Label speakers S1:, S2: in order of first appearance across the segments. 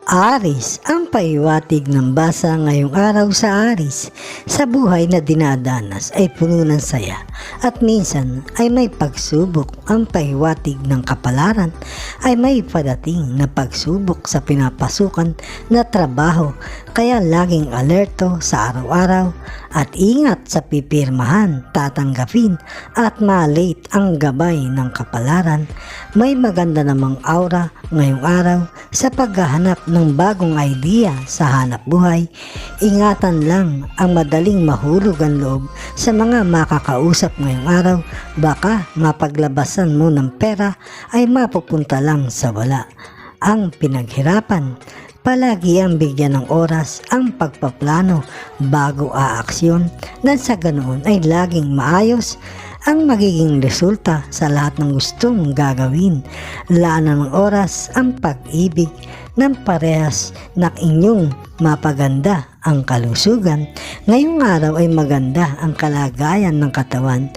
S1: Aris, ang pahiwatig ng basa ngayong araw sa Aris. Sa buhay na dinadanas ay puno ng saya at minsan ay may pagsubok. Ang pahiwatig ng kapalaran ay may padating na pagsubok sa pinapasukan na trabaho, kaya laging alerto sa araw-araw at ingat sa pipirmahan, tatanggapin at malate ang gabay ng kapalaran. May maganda namang aura ngayong araw sa paghahanap ng bagong idea sa hanap buhay. Ingatan lang ang madaling mahulog ang loob sa mga makakausap ngayong araw. Baka mapaglabasan mo ng pera ay mapupunta lang sa wala. Ang pinaghirapan, palagi ang bigyan ng oras ang pagpaplano bago aaksyon, nang sa ganoon ay laging maayos ang magiging resulta sa lahat ng gustong gagawin. Laanan ng oras ang pag-ibig ng parehas na inyong mapaganda ang kalusugan. Ngayong araw ay maganda ang kalagayan ng katawan.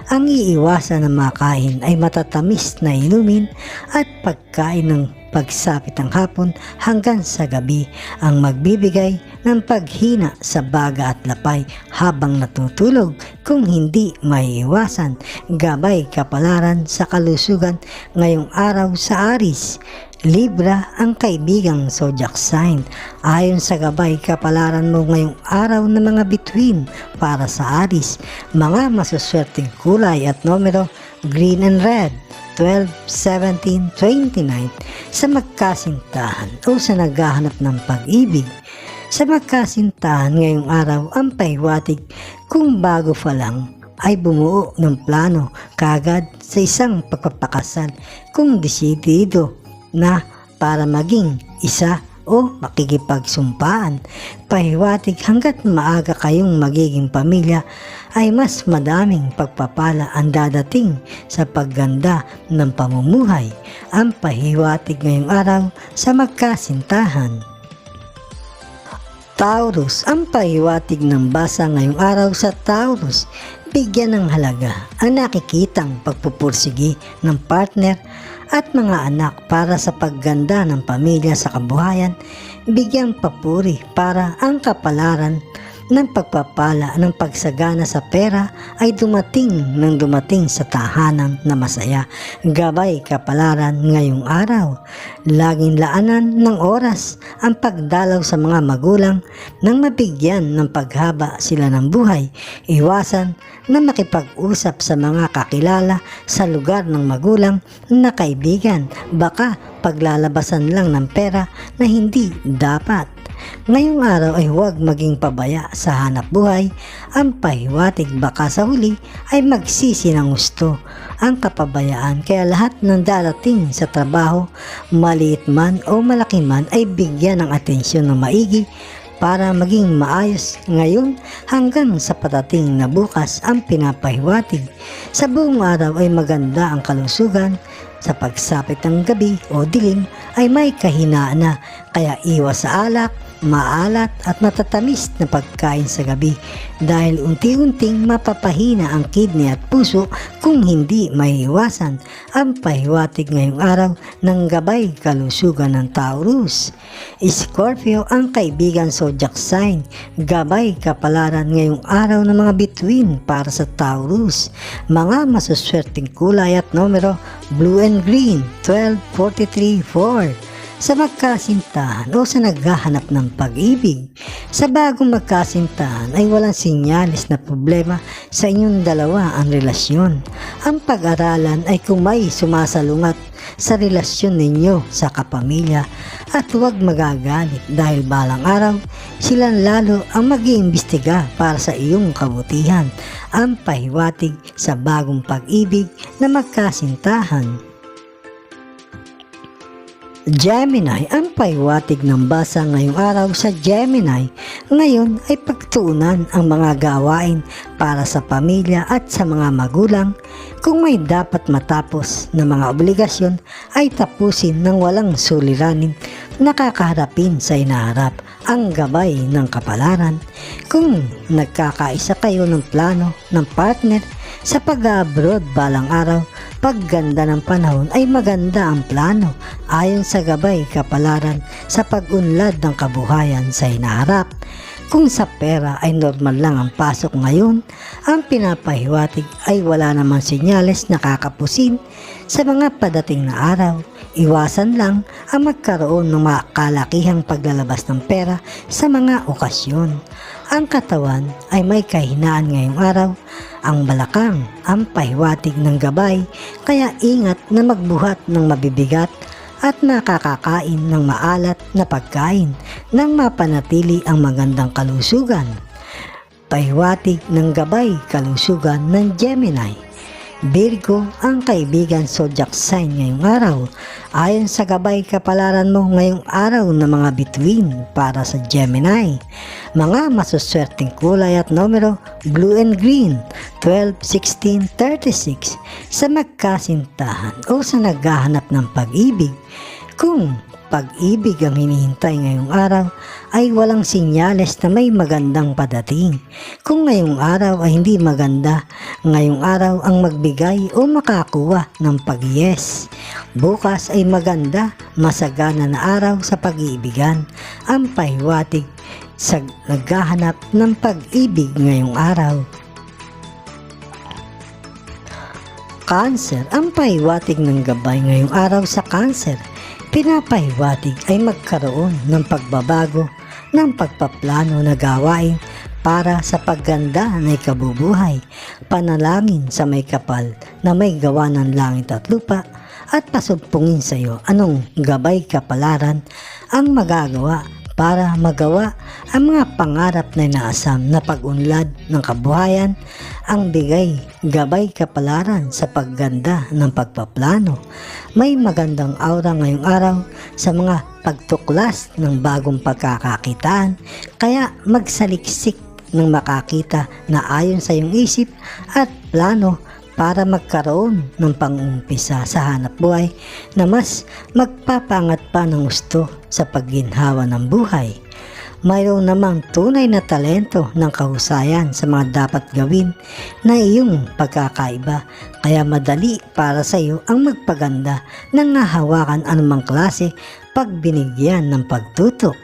S1: Ang iiwasan na makain ay matatamis na inumin at pagkain ng pagsapit ng hapon hanggang sa gabi ang magbibigay ng paghina sa baga at lapay habang natutulog. Kung hindi maiiwasan, gabay kapalaran sa kalusugan ngayong araw sa Aris. Libra, ang kaibigang zodiac sign. Ayon sa gabay kapalaran mo ngayong araw na mga bituin para sa Aris, mga masuswerteng kulay at numero green and red, 12, 17, 29 sa magkasintahan o sa naghahanap ng pag-ibig. Sa magkasintahan ngayong araw, ang pahiwatig kung bago pa lang ay bumuo ng plano kagad sa isang pagpapakasal, kung desidido na para maging isa o makikipagsumpaan. Pahiwatig hanggat maaga kayong magiging pamilya ay mas madaming pagpapala ang dadating sa pagganda ng pamumuhay. Ang pahiwatig ngayong araw sa magkasintahan. Taurus, ang pahiwatig ng basa ngayong araw sa Taurus. Bigyan ng halaga ang nakikitang pagpupursigi ng partner at mga anak para sa pagganda ng pamilya sa kabuhayan. Bigyang papuri para ang kapalaran ng pagpapala ng pagsagana sa pera ay dumating sa tahanan na masaya. Gabay kapalaran ngayong araw, laging laanan ng oras ang pagdalaw sa mga magulang nang mabigyan ng paghaba sila ng buhay. Iwasan na makipag-usap sa mga kakilala sa lugar ng magulang na kaibigan. Baka paglalabasan lang ng pera na hindi dapat. Ngayong araw ay huwag maging pabaya sa hanap buhay. Ang pahiwatig baka sa huli ay magsisi ng gusto ang kapabayaan, kaya lahat ng darating sa trabaho, maliit man o malaki man, ay bigyan ng atensyon ng maigi para maging maayos ngayon hanggang sa patating na bukas. Ang pinapahiwatig sa buong araw ay maganda ang kalusugan. Sa pagsapit ng gabi o dilim ay may kahinaan na, kaya iwas sa alak, maalat at matatamis na pagkain sa gabi dahil unti-unting mapapahina ang kidney at puso kung hindi maiiwasan. Ang pahiwatig ngayong araw ng gabay kalusugan ng Taurus. Scorpio, ang kaibigan zodiac sign. Gabay kapalaran ngayong araw ng mga bituin para sa Taurus. Mga masuswerteng kulay at numero blue and green, 12, 43, 4 sa magkasintahan o sa naghahanap ng pag-ibig. Sa bagong magkasintahan ay walang sinyalis na problema sa inyong dalawa ang relasyon. Ang pag-aralan ay kung may sumasalungat sa relasyon ninyo sa kapamilya, at huwag magagalit dahil balang araw silang lalo ang mag-iimbestiga para sa iyong kabutihan. Ang pahiwatig sa bagong pag-ibig na magkasintahan. Gemini, ang pahiwatig ng basa ngayong araw sa Gemini. Ngayon ay pagtuunan ang mga gawain para sa pamilya at sa mga magulang. Kung may dapat matapos na mga obligasyon ay tapusin ng walang suliranin. Nakakaharapin sa inaharap ang gabay ng kapalaran. Kung nagkakaisa kayo ng plano ng partner sa pag-abroad balang araw, pagganda ng panahon ay maganda ang plano ayon sa gabay kapalaran sa pag-unlad ng kabuhayan sa hinaharap. Kung sa pera ay normal lang ang pasok ngayon, ang pinapahiwatig ay wala namang senyales na kakapusin sa mga padating na araw. Iwasan lang ang magkaroon ng kalakihang paglalabas ng pera sa mga okasyon. Ang katawan ay may kahinaan ngayong araw. Ang balakang ang pahiwatig ng gabay, kaya ingat na magbuhat ng mabibigat at nakakakain ng maalat na pagkain nang mapanatili ang magandang kalusugan. Pahiwatig ng gabay kalusugan ng Gemini. Virgo, ang kaibigan zodiac sign ngayong araw. Ayon sa gabay kapalaran mo ngayong araw na mga bituin para sa Gemini. Mga masuswerteng kulay at numero, blue and green, 12, 16, 36, sa magkasintahan o sa naghahanap ng pag-ibig. Kung pag-ibig ang hinihintay ngayong araw, ay walang sinyales na may magandang padating. Kung ngayong araw ay hindi maganda, ngayong araw ang magbigay o makakuha ng pag-yes. Bukas ay maganda, masagana na araw sa pag-iibigan. Ang pahiwatig sa naghahanap ng pag-ibig ngayong araw. Cancer, ang pahiwatig ng gabay ngayong araw sa Cancer. Pinapahiwatig ay magkaroon ng pagbabago ng pagpaplano na gawain para sa pagganda na ikabubuhay. Panalangin sa may kapal na may gawa ng langit at lupa at pasumpungin sa iyo anong gabay kapalaran ang magagawa para magawa ang mga pangarap na inaasam na pag-unlad ng kabuhayan. Ang bigay gabay kapalaran sa pagganda ng pagpaplano. May magandang aura ngayong araw sa mga pagtuklas ng bagong pagkakakitaan, kaya magsaliksik ng makakita na ayon sa iyong isip at plano para magkaroon ng pang-umpisa sa hanap buhay na mas magpapangat pa ng gusto sa pagginhawa ng buhay. Mayroon namang tunay na talento ng kahusayan sa mga dapat gawin na iyong pagkakaiba, kaya madali para sa iyo ang magpaganda ng nahawakan anumang klase pag binigyan ng pagtutok.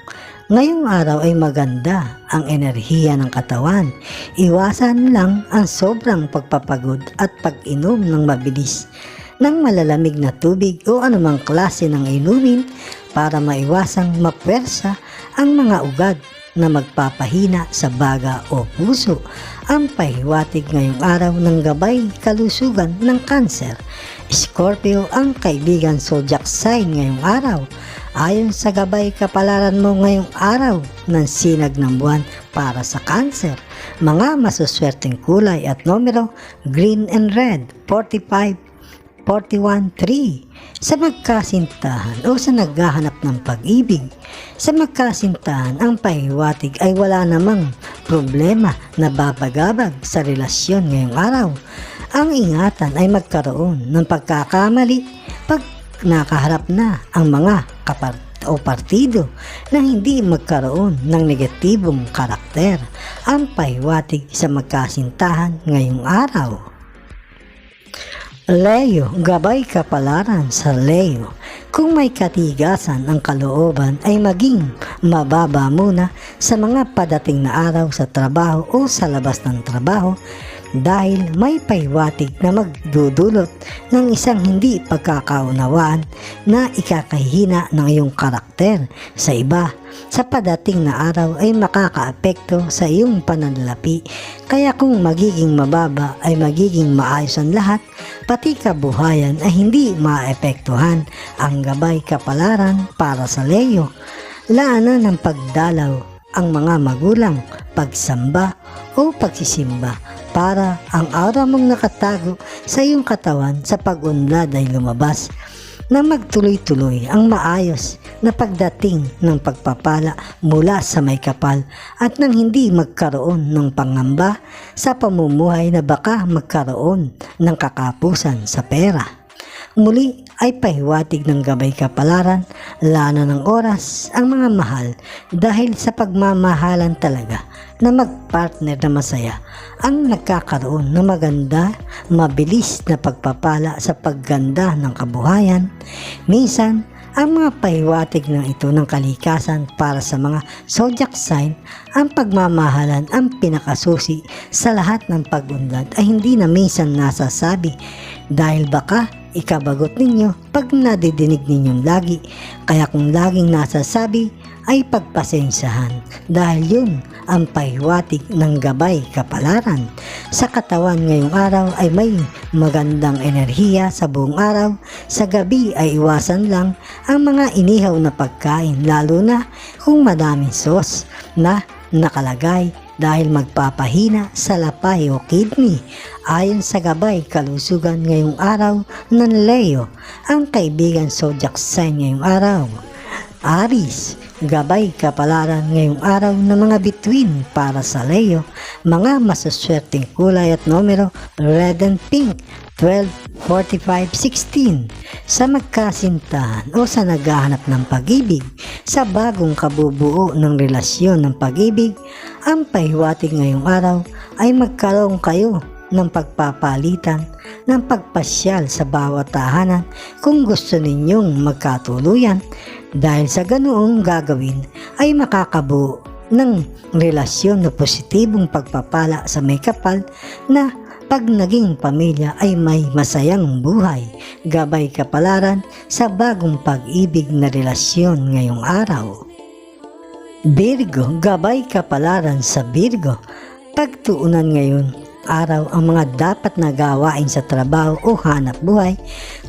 S1: Ngayong araw ay maganda ang enerhiya ng katawan. Iwasan lang ang sobrang pagpapagod at pag-inom ng mabilis ng malalamig na tubig o anumang klase ng inumin para maiwasang mapwersa ang mga ugad na magpapahina sa baga o puso. Ang pahiwatig ngayong araw ng gabay kalusugan ng Cancer. Scorpio, ang kaibigan zodiac sign ngayong araw. Ayon sa gabay kapalaran mo ngayong araw ng sinag ng buwan para sa Cancer, mga masuswerteng kulay at numero, green and red, 45, 41, 3. Sa magkasintahan o sa naghahanap ng pag-ibig. Sa magkasintahan, ang pahiwatig ay wala namang problema na babagabag sa relasyon ngayong araw. Ang ingatan ay magkaroon ng pagkakamali pag nakaharap na ang mga partido na hindi magkaroon ng negatibong karakter. Ang pahiwatig sa magkasintahan ngayong araw. Leo, gabay kapalaran sa Leo. Kung may katigasan ang kalooban ay maging mababa muna sa mga padating na araw sa trabaho o sa labas ng trabaho dahil may pahiwatig na magdudulot ng isang hindi pagkakaunawaan na ikakahina ng iyong karakter sa iba. Sa padating na araw ay makakaapekto sa iyong pananalapi, kaya kung magiging mababa ay magiging maayos ang lahat, pati kabuhayan ay hindi maapektuhan. Ang gabay kapalaran para sa Leo. Laanan ng pagdalaw ang mga magulang, pagsamba o pagsisimba para ang aura mong nakatago sa iyong katawan sa pag-unlad ay lumabas. na magtuloy-tuloy ang maayos na pagdating ng pagpapala mula sa may kapal at nang hindi magkaroon ng pangamba sa pamumuhay na baka magkaroon ng kakapusan sa pera. Muli ay pahiwatig ng gabay kapalaran, lana ng oras ang mga mahal dahil sa pagmamahalan talaga na magpartner na masaya ang nagkakaroon ng maganda, mabilis na pagpapala sa pagganda ng kabuhayan. Minsan, ang mga pahiwatig ng ito ng kalikasan para sa mga zodiac sign, ang pagmamahalan ang pinakasusi sa lahat ng pag-unlad ay hindi na minsan nasasabi dahil baka ikabagot ninyo pag nadidinig ninyong lagi. Kaya kung laging nasasabi ay pagpasensyahan dahil yun ang pahiwatig ng gabay kapalaran. Sa katawan ngayong araw ay may magandang enerhiya sa buong araw. Sa gabi ay iwasan lang ang mga inihaw na pagkain lalo na kung madaming sauce na nakalagay dahil magpapahina sa lapay o kidney. Ayon sa gabay kalusugan ngayong araw ng Leo, ang kaibigan zodiac sign ngayong araw, Aries. Gabay kapalaran ngayong araw ng mga bituin para sa Leo, mga masuswerteng kulay at numero red and pink, 12, 45, 16. Sa magkasintahan o sa naghahanap ng pag-ibig, sa bagong kabubuo ng relasyon ng pag-ibig, ang pahiwatig ngayong araw ay magkaroon kayo ng pagpapalitan ng pagpasyal sa bawat tahanan kung gusto ninyong magkatuluyan. Dahil sa ganoong gagawin ay makakabuo ng relasyon na positibong pagpapala sa may kapal na pag naging pamilya ay may masayang buhay. Gabay kapalaran sa bagong pag-ibig na relasyon ngayong araw. Virgo, gabay kapalaran sa Virgo. Pagtuunan ngayon araw ang mga dapat na gawain sa trabaho o hanap buhay.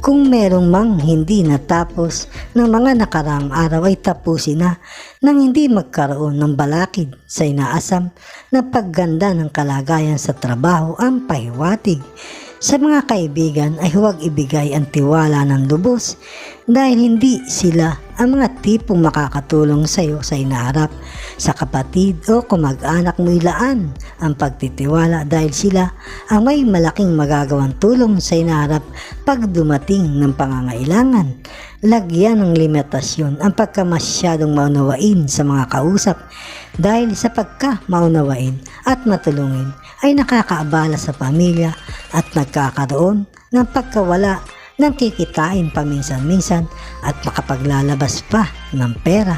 S1: Kung merong mang hindi natapos ng mga nakaraang araw ay tapusin na nang hindi magkaroon ng balakid sa inaasam na pagganda ng kalagayan sa trabaho ang pahiwatig. Sa mga kaibigan ay huwag ibigay ang tiwala ng lubos dahil hindi sila ang mga tipong makakatulong sa iyo sa inaharap. Sa kapatid o kamag-anak mo ilaan ang pagtitiwala dahil sila ang may malaking magagawang tulong sa inaharap pag dumating ng pangangailangan. Lagyan ng limitasyon ang pagkamasyadong maunawain sa mga kausap dahil sa pagka-maunawain at matulungin ay nakakaabala sa pamilya at nagkakaroon ng pagkawala ng kikitain paminsan-minsan at makapaglalabas pa ng pera.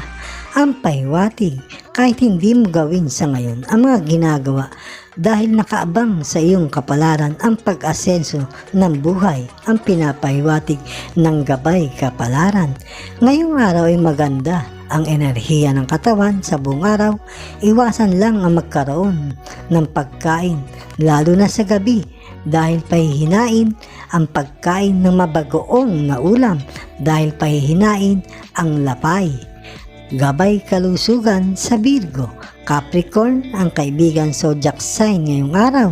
S1: Ang pahiwatig kahit hindi mo gawin sa ngayon ang mga ginagawa dahil nakaabang sa iyong kapalaran ang pag-asenso ng buhay ang pinapahiwatig ng gabay kapalaran. Ngayong araw ay maganda ang enerhiya ng katawan sa buong araw. Iwasan lang ang magkaroon ng pagkain lalo na sa gabi dahil pahihinain ang pagkain ng mabagoong na ulam dahil pahihinain ang lapay. Gabay kalusugan sa Virgo. Capricorn, ang kaibigan zodiac sign ngayong araw.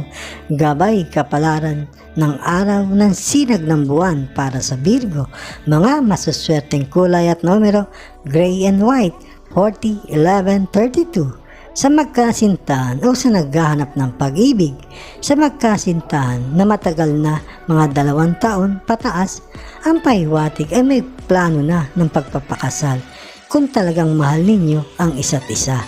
S1: Gabay kapalaran ng araw ng sinag ng buwan para sa Virgo. Mga masuswerteng kulay at numero gray and white, 40, 11, 32. Sa magkasintahan o sa naghahanap ng pag-ibig, sa magkasintahan na matagal na mga 2 taon pataas, ang pahiwatig ay may plano na ng pagpapakasal. Kung talagang mahal ninyo ang isa't isa,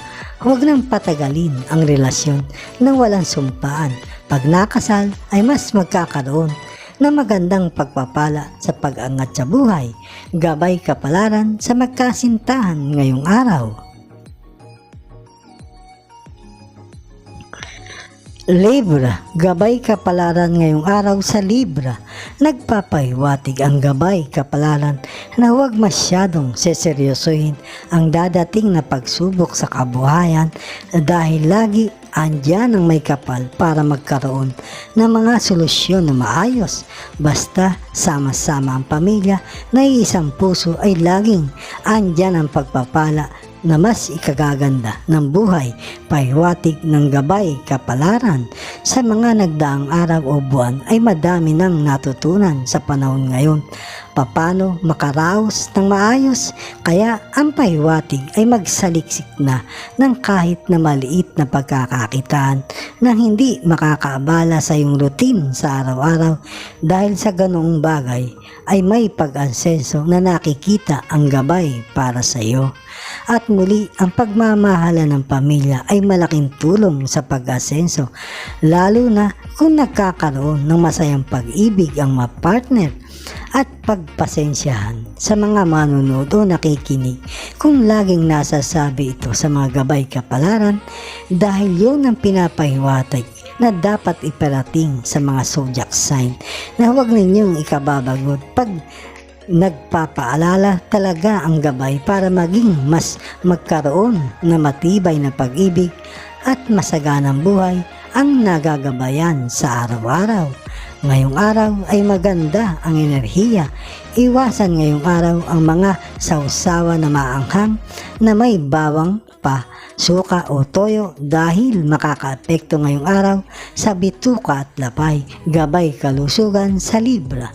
S1: huwag nang patagalin ang relasyon nang walang sumpaan. Pag nakasal ay mas magkakaroon ng magandang pagpapala sa pag-angat sa buhay. Gabay kapalaran sa magkasintahan ngayong araw. Libra, gabay kapalaran ngayong araw sa Libra. Nagpapahiwatig ang gabay kapalaran na huwag masyadong seseryosohin ang dadating na pagsubok sa kabuhayan dahil lagi andyan ang may kapal para magkaroon ng mga solusyon na maayos. Basta sama-sama ang pamilya na iisang puso ay laging andyan ang pagpapala na mas ikagaganda ng buhay, pahiwatig ng gabay kapalaran. Sa mga nagdaang araw o buwan ay madami nang natutunan sa panahon ngayon. Paano makaraos ng maayos, kaya ang pahiwatig ay magsaliksik na ng kahit na maliit na pagkakakitaan nang hindi makakaabala sa iyong routine sa araw-araw. Dahil sa ganoong bagay ay may pag-ansenso na nakikita ang gabay para sa iyo. At muli, ang pagmamahala ng pamilya ay malaking tulong sa pag-asenso, lalo na kung nagkakaroon ng masayang pag-ibig ang mga partner. At pagpasensyahan sa mga manunood o nakikinig kung laging nasasabi ito sa mga gabay kapalaran, dahil yun ang pinapahiwatig na dapat iparating sa mga zodiac sign na huwag ninyong ikababagot pag nagpapaalala talaga ang gabay para maging mas magkaroon na matibay na pag-ibig at masaganang buhay ang nagagabayan sa araw-araw. Ngayong araw ay maganda ang enerhiya. Iwasan ngayong araw ang mga sausawa na maanghang na may bawang pa, suka o toyo dahil makakaapekto ngayong araw sa bituka at lapay. Gabay kalusugan sa Libra.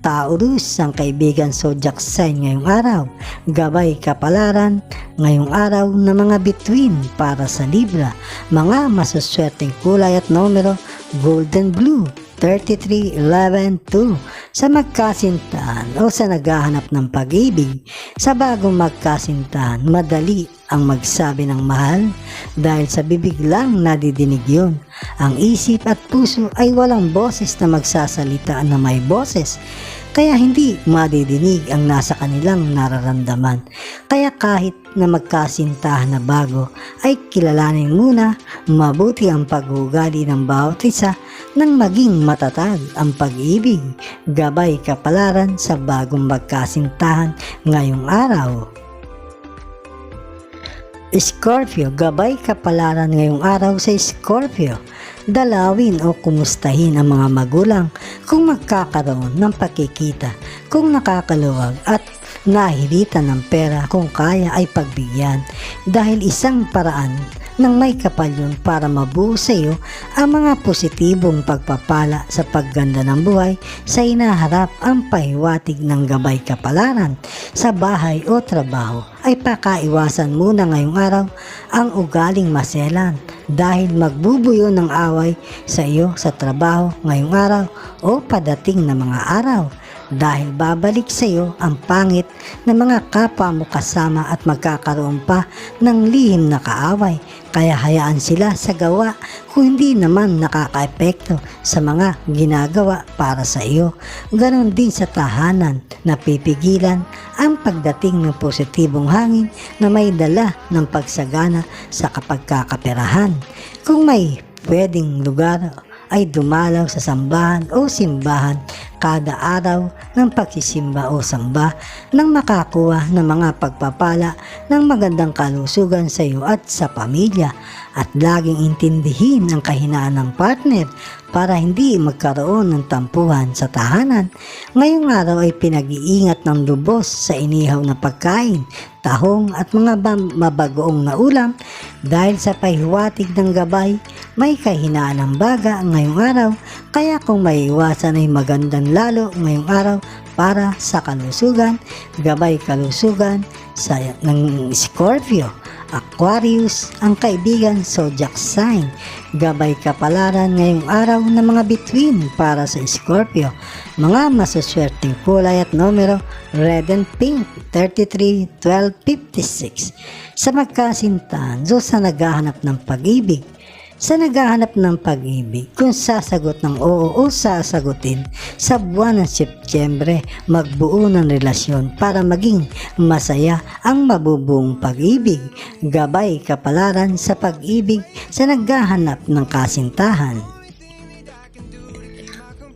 S1: Taurus ang kaibigan zodiac sign ngayong araw. Gabay kapalaran ngayong araw na mga bituin para sa Libra. Mga masuswerteng kulay at numero, golden blue, 33, 11, 2. Sa magkasintahan o sa naghahanap ng pag-ibig, sa bagong magkasintahan, madali ang magsabi ng mahal dahil sa bibig lang nadidinig yun. Ang isip at puso ay walang boses na magsasalita na may boses, kaya hindi madidinig ang nasa kanilang nararamdaman. Kaya kahit na magkasintahan na bago, ay kilalanin muna mabuti ang pag-uugali ng bawat isa nang maging matatag ang pag-ibig. Gabay kapalaran sa bagong magkasintahan ngayong araw. Scorpio, gabay kapalaran ngayong araw sa Scorpio. Dalawin o kumustahin ang mga magulang kung magkakaroon ng pakikita, kung nakakaluwag at nahilitan ng pera, kung kaya ay pagbigyan, dahil isang paraan ng may kapal yun para mabuo sa iyo ang mga positibong pagpapala sa pagganda ng buhay sa inaharap. Ang pahiwatig ng gabay kapalaran sa bahay o trabaho ay pakaiwasan muna ngayong araw ang ugaling maselan dahil magbubuyo ng away sa iyo sa trabaho ngayong araw o padating na mga araw. Dahil babalik sa iyo ang pangit na mga kapwa mo kasama at magkakaroon pa ng lihim na kaaway. Kaya hayaan sila sa gawa kung hindi naman nakakaepekto sa mga ginagawa para sa iyo. Ganon din sa tahanan, napipigilan ang pagdating ng positibong hangin na may dala ng pagsagana sa kapagkakaperahan. Kung may pwedeng lugar ay dumalaw sa sambahan o simbahan kada araw ng pagsisimba o samba nang makakuha ng mga pagpapala ng magandang kalusugan sa iyo at sa pamilya. At laging intindihin ang kahinaan ng partner para hindi magkaroon ng tampuhan sa tahanan. Ngayong araw ay pinag-iingat ng lubos sa inihaw na pagkain, tahong at mga mabagoong na ulam dahil sa pahiwatig ng gabay may kahinaan ng baga ngayong araw. Kaya kung maiwasan ay magandang lalo ngayong araw para sa kalusugan. Gabay kalusugan sa ng Scorpio. Aquarius ang kaibigan zodiac sign. Gabay kapalaran ngayong araw ng mga bituin para sa Scorpio. Mga masuswerteng kulay at numero, red and pink, 33, 12, 56. Sa magkasintahan, sa naghahanap ng pag-ibig. Sa naghahanap ng pag-ibig, kung sasagot ng oo o sasagutin sa buwan ng Setyembre, magbuo ng relasyon para maging masaya ang mabubuong pag-ibig. Gabay kapalaran sa pag-ibig sa naghahanap ng kasintahan.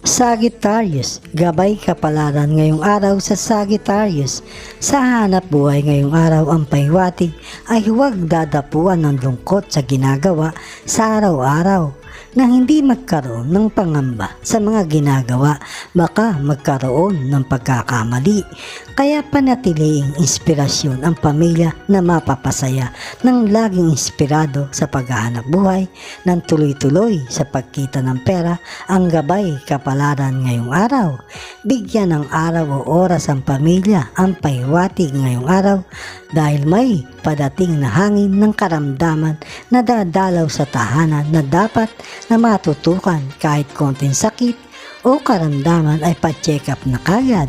S1: Sagittarius, gabay kapalaran ngayong araw sa Sagittarius. Sa hanap buhay ngayong araw, ang pahiwatig ay huwag dadapuan ng lungkot sa ginagawa sa araw-araw na hindi magkaroon ng pangamba sa mga ginagawa. Baka magkaroon ng pagkakamali. Kaya panatiliing inspirasyon ang pamilya na mapapasaya ng laging inspirado sa paghahanap buhay ng tuloy-tuloy sa pagkita ng pera ang gabay kapalaran ngayong araw. Bigyan ng araw o oras ang pamilya ang pahiwatig ngayong araw dahil may padating na hangin ng karamdaman na dadalaw sa tahanan na dapat na matutukan kahit konting sakit o karamdaman ay pa-check up na kagad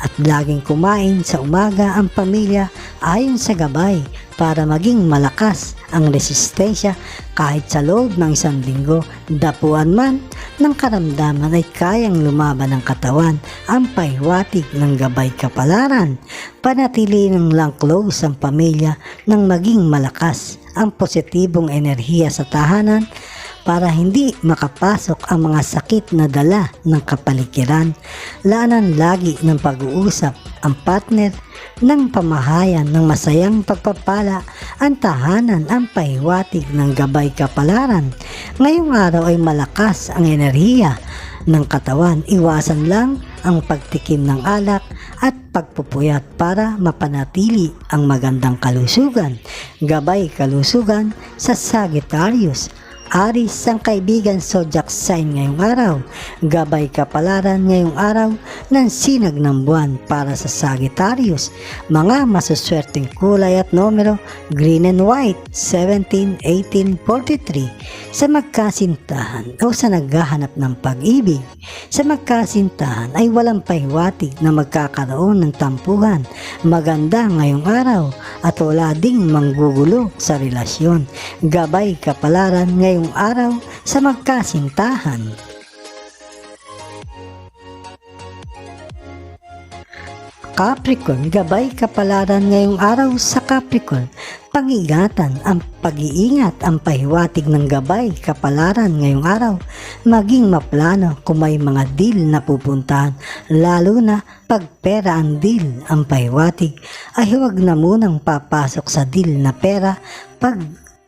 S1: at laging kumain sa umaga ang pamilya ayon sa gabay para maging malakas ang resistensya kahit sa loob ng 1 linggo, dapuan man ng karamdaman ay kayang lumaban ng katawan ang pahiwatig ng gabay kapalaran. Panatiliin lang close ang pamilya nang maging malakas ang positibong enerhiya sa tahanan para hindi makapasok ang mga sakit na dala ng kapaligiran. Laanan lagi ng pag-uusap ang partner ng pamahayan ng masayang pagpapala ang tahanan ang pahiwatig ng gabay kapalaran. Ngayong araw ay malakas ang enerhiya ng katawan. Iwasan lang ang pagtikim ng alak at pagpupuyat para mapanatili ang magandang kalusugan. Gabay kalusugan sa Sagittarius. Aris ang kaibigan zodiac sign ngayong araw. Gabay kapalaran ngayong araw ng sinag ng buwan para sa Sagittarius. Mga masuswerteng kulay at numero green and white 17, 18, 43. Sa magkasintahan o sa naghahanap ng pag-ibig. Sa magkasintahan ay walang pahiwatig na magkakaroon ng tampuhan. Maganda ngayong araw at wala ding manggugulo sa relasyon. Gabay kapalaran ngayong araw sa magkasintahan. Capricorn, gabay kapalaran ngayong araw sa Capricorn. Pag-ingatan ang pag-iingat ang pahiwatig ng gabay kapalaran ngayong araw. Maging maplano kung may mga deal na pupuntahan, lalo na pag pera ang deal ang pahiwatig, ay huwag na munang papasok sa deal na pera pag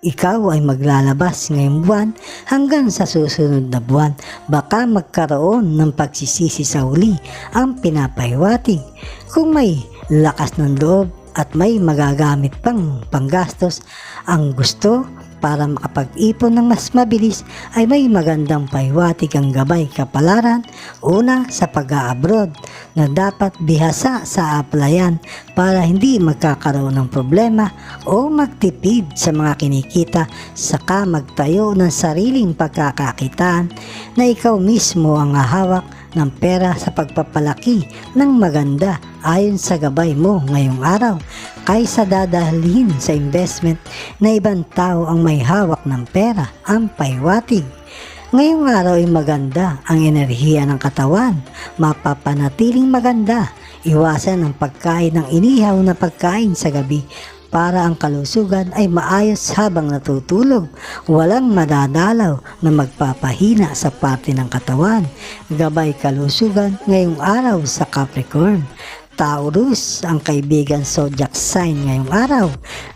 S1: ikaw ay maglalabas ngayong buwan hanggang sa susunod na buwan. Baka magkaroon ng pagsisisi sa huli ang pinapahiwatig. Kung may lakas ng loob at may magagamit pang panggastos ang gusto para makapag-ipon ng mas mabilis ay may magandang pahiwatig ang gabay kapalaran. Una, sa pag-a-abroad na dapat bihasa sa applyan para hindi magkakaroon ng problema o magtipid sa mga kinikita, saka magtayo ng sariling pagkakakitaan na ikaw mismo ang hahawak ng pera sa pagpapalaki ng maganda ayon sa gabay mo ngayong araw kaysa dadalhin sa investment na ibang tao ang may hawak ng pera ang pahiwatig. Ngayong araw ay maganda ang enerhiya ng katawan, mapapanatiling maganda. Iwasan ang pagkain ng inihaw na pagkain sa gabi para ang kalusugan ay maayos habang natutulog. Walang madadalaw na magpapahina sa parte ng katawan. Gabay kalusugan ngayong araw sa Capricorn. Taurus ang kaibigan zodiac sign ngayong araw.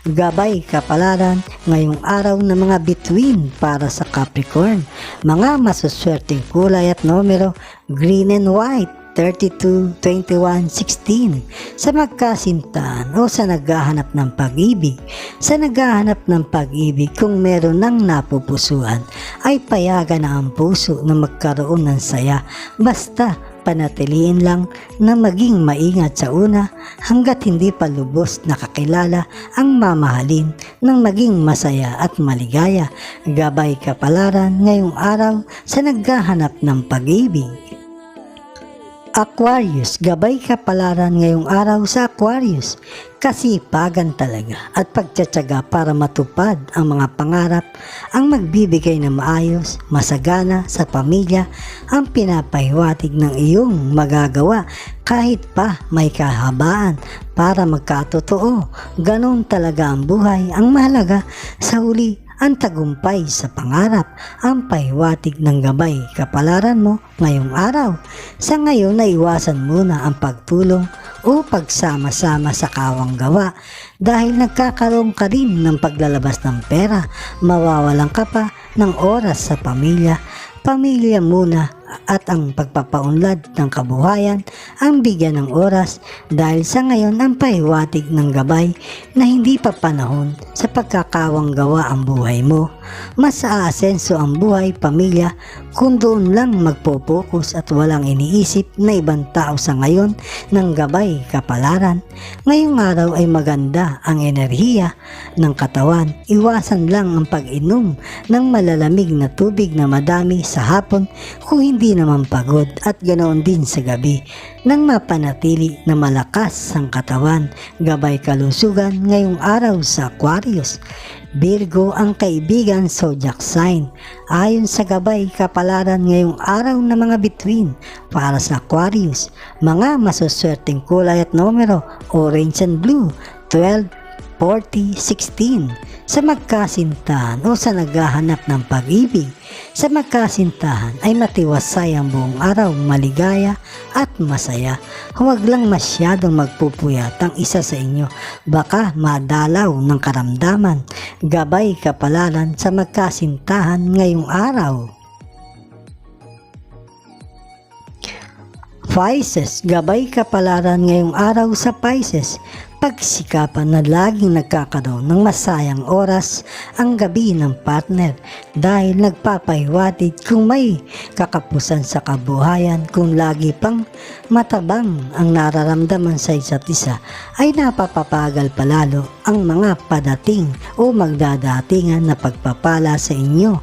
S1: Gabay kapalaran ngayong araw ng mga bituin para sa Capricorn. Mga masuswerteng kulay at numero green and white 32, 21, 16. Sa magkasintahan o sa naghahanap ng pag-ibig. Sa naghahanap ng pag-ibig, kung meron ng napupusuan, ay payagan na ang puso na magkaroon ng saya. Basta panatiliin lang na maging maingat sa una hanggat hindi pa lubos nakakilala ang mamahalin ng maging masaya at maligaya. Gabay kapalaran ngayong araw sa naghahanap ng pag-ibig. Aquarius, gabay kapalaran ngayong araw sa Aquarius. Kasipagan talaga at pagtsatsaga para matupad ang mga pangarap ang magbibigay ng maayos, masagana sa pamilya ang pinapahiwatig ng iyong magagawa kahit pa may kahabaan para magkatotoo. Ganon talaga ang buhay. Ang mahalaga sa huli ang tagumpay sa pangarap ang pahiwatig ng gabay kapalaran mo ngayong araw. Sa ngayon na iwasan muna ang pagtulong o pagsama-sama sa kawang gawa dahil nagkakaroon ka rin ng paglalabas ng pera, mawawalan ka pa ng oras sa pamilya. Pamilya muna at ang pagpapaunlad ng kabuhayan ang bigyan ng oras dahil sa ngayon ang pahiwatig ng gabay na hindi pa panahon sa pagkakawang gawa ang buhay mo. Mas aasenso ang buhay pamilya kung doon lang magpo-focus at walang iniisip na ibang tao sa ngayon ng gabay kapalaran. Ngayong araw ay maganda ang enerhiya ng katawan. Iwasan lang ang pag-inom ng malalamig na tubig na madami sa hapon kung hindi naman pagod, at ganoon din sa gabi nang mapanatili na malakas ang katawan. Gabay kalusugan ngayong araw sa Aquarius. Virgo ang kaibigan zodiac sign. Ayon sa gabay kapalaran ngayong araw na mga bituin para sa Aquarius, mga masuswerteng kulay at numero orange and blue, 12, 40, 16. Sa magkasintahan o sa naghahanap ng pag-ibig, sa magkasintahan ay matiwasay ang buong araw, maligaya at masaya. Huwag lang masyadong magpupuyat ang isa sa inyo, baka madalaw ng karamdaman. Gabay kapalaran sa magkasintahan ngayong araw. Pisces, gabay kapalaran ngayong araw sa Pisces. Pagsikapan na laging nagkakaroon ng masayang oras ang gabi ng partner dahil nagpapahiwatig kung may kakapusan sa kabuhayan. Kung lagi pang matabang ang nararamdaman sa isa't isa ay napapapagal palalo ang mga padating o magdadatingan na pagpapala sa inyo.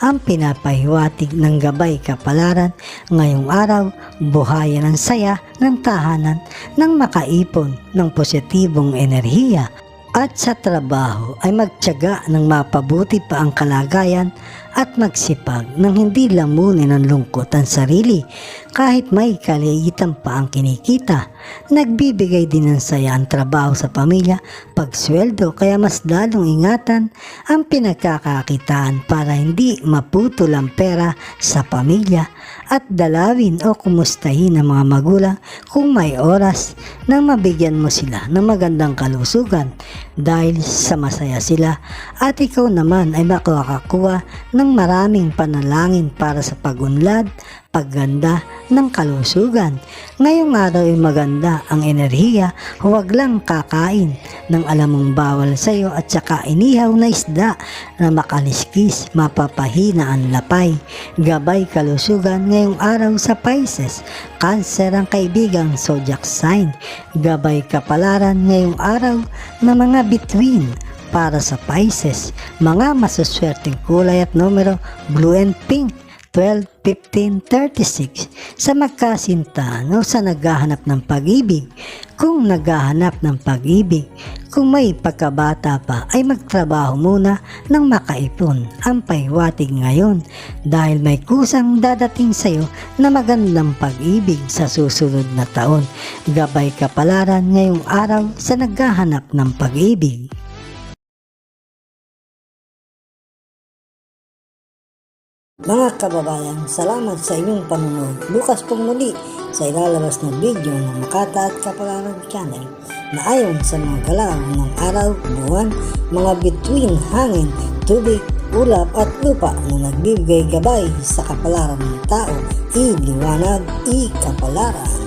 S1: Ang pinapahiwatig ng gabay kapalaran ngayong araw, buhayan ang saya ng tahanan nang makaipon ng positibong enerhiya, at sa trabaho ay magtiyaga ng mapabuti pa ang kalagayan at magsipag ng hindi lamunin ng lungkot ang sarili kahit may kaliitan pa ang kinikita. Nagbibigay din ng saya ang trabaho sa pamilya, pagsweldo, kaya mas lalong ingatan ang pinagkakakitaan para hindi maputol ang pera sa pamilya, at dalawin o kumustahin ang mga magulang kung may oras nang mabigyan mo sila ng magandang kalusugan dahil sa masaya sila, at ikaw naman ay makakakuha ng maraming panalangin para sa pagunlad, pagganda ng kalusugan. Ngayong araw ay maganda ang enerhiya. Huwag lang kakain ng alam mong bawal sa iyo at saka inihaw na isda na makaliskis, mapapahina ang lapay. Gabay kalusugan ngayong araw sa Pisces. Cancer ang kaibigang zodiac sign. Gabay kapalaran ngayong araw na mga bituin para sa Pisces. Mga masuswerteng kulay at numero blue and pink, 12, 15, 36. Sa magkasintahan o sa naghahanap ng pag-ibig. Kung naghahanap ng pag-ibig, kung may pagkabata pa ay magtrabaho muna nang makaipon. Ang pahiwatig ngayon dahil may kusang dadating sa iyo na magandang pag-ibig sa susunod na taon. Gabay kapalaran ngayong araw sa naghahanap ng pag-ibig. Mga kababayan, salamat sa inyong panonood. Bukas pong muli sa ilalabas na video ng Makata at Kapalaran Channel na ayon sa mga galaw ng araw, buwan, mga bituin, hangin, tubig, ulap at lupa na nagbibigay gabay sa kapalaran ng tao. Iliwanag, ikapalaran.